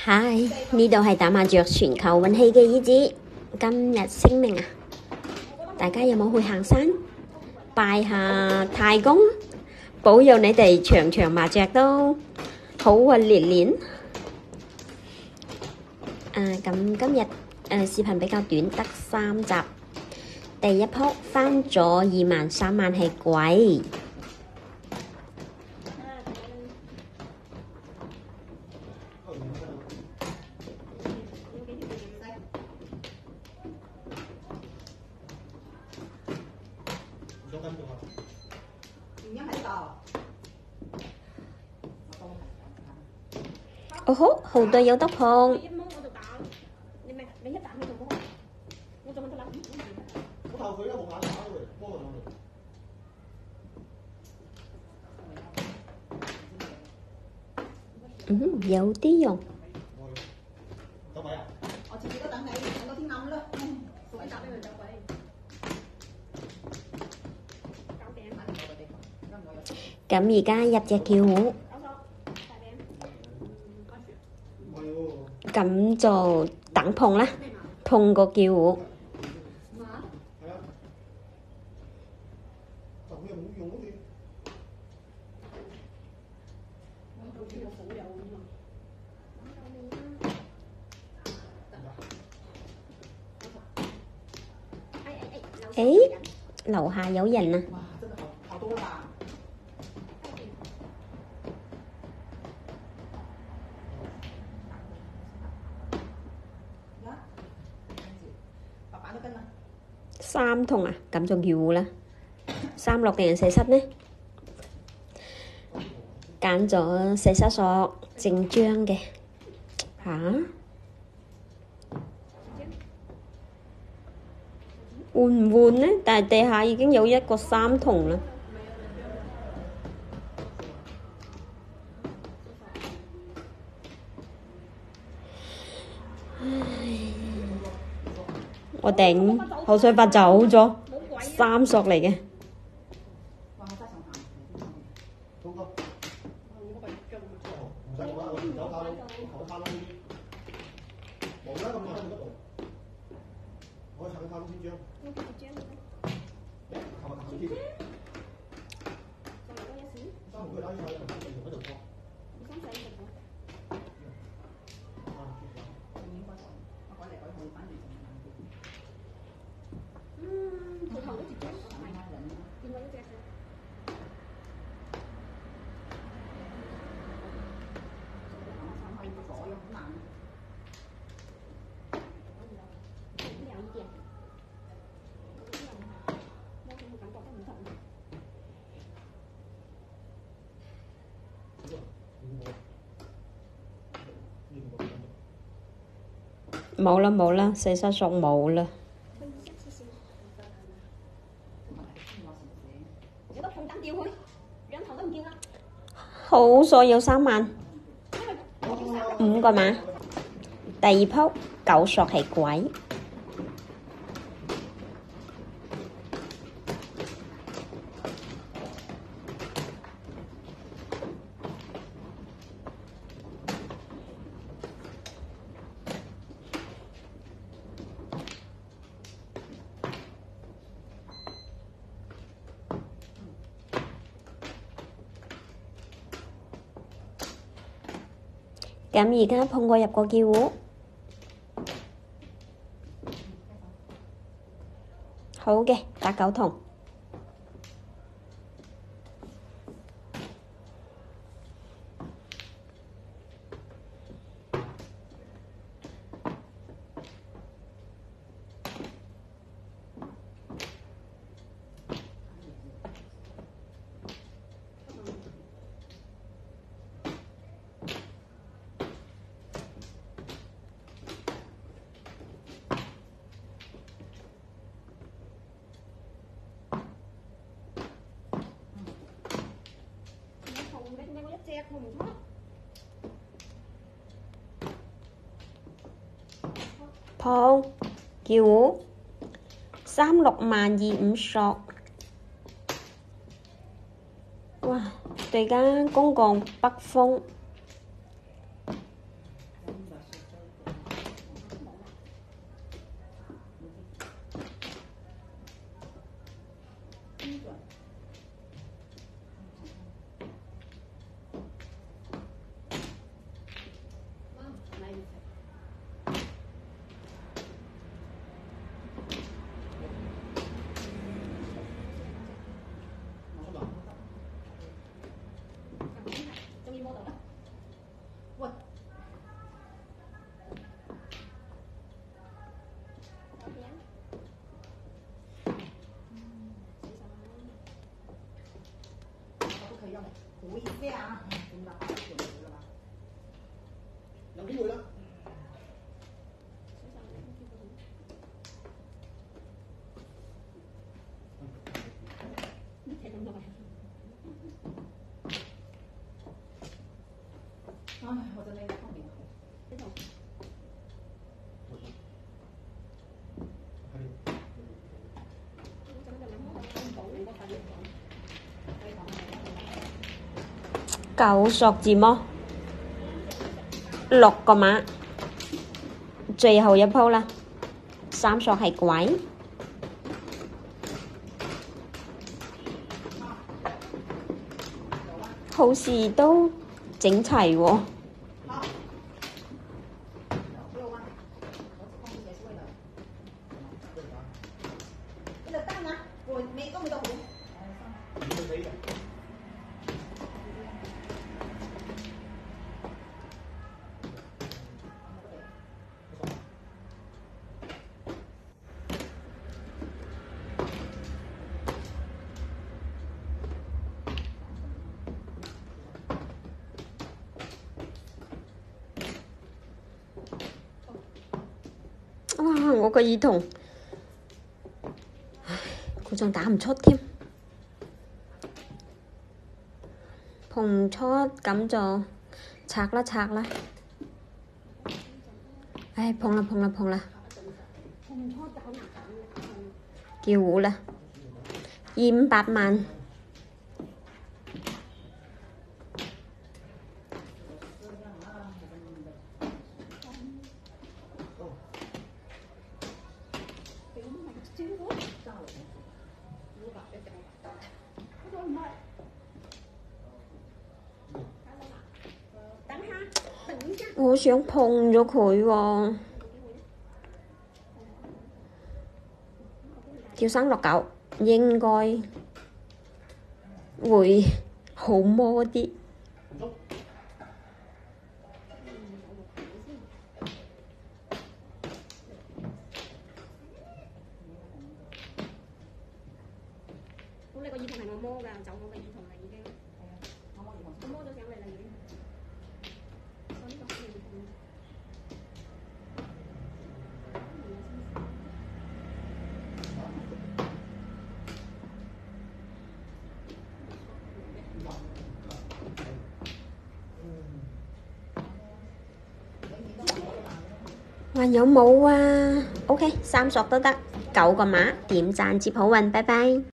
嗨，呢度係打麻雀全球運氣嘅意思。今日清明啊，大家有冇去行山拜下太公，保佑你哋場場麻雀都好運連連。咁今日視頻比較短，得3集。第一鋪翻咗2萬3萬係鬼。哦好，好隊有得碰。有啲用。我自己都等你，等到天暗啦。快答俾佢走鬼。咁而家入隻叫糊，咁就等碰啦，碰個叫糊。誒，樓下有人啊！哇，真係好多啦！3筒啊，咁就叫糊啦。3落定係4失呢？揀咗4失索正張嘅嚇。換唔換呢？但係地下已經有一個3筒啦。我頂，口水發走咗，3索嚟嘅。冇啦冇啦，4失索冇啦。好所有3萬，5個碼。第2鋪9索係鬼。咁而家碰過入個叫糊，好嘅，打9筒。碰叫糊3、6萬2、5索。哇！對家公共北風好熱咩啊？咁啦，條嚟啦嘛。有機會啦。唉，我真係方便呢度。9索字麼？6個碼，最後一鋪啦。3索係鬼，好似都整齊喎。哇！我個耳筒，佢仲打唔出添，碰唔出咁就拆啦拆啦，唉碰啦碰啦碰啦，叫糊啦，200萬。我想碰咗佢喎，叫生落9應該會好摸啲。咁你個耳筒係我摸㗎，就我個耳筒啦已經。係啊，我摸咗上嚟啦已經。我呢個係耳筒。還有冇啊？OK，3索都得，9個碼，點讚接好運，拜拜。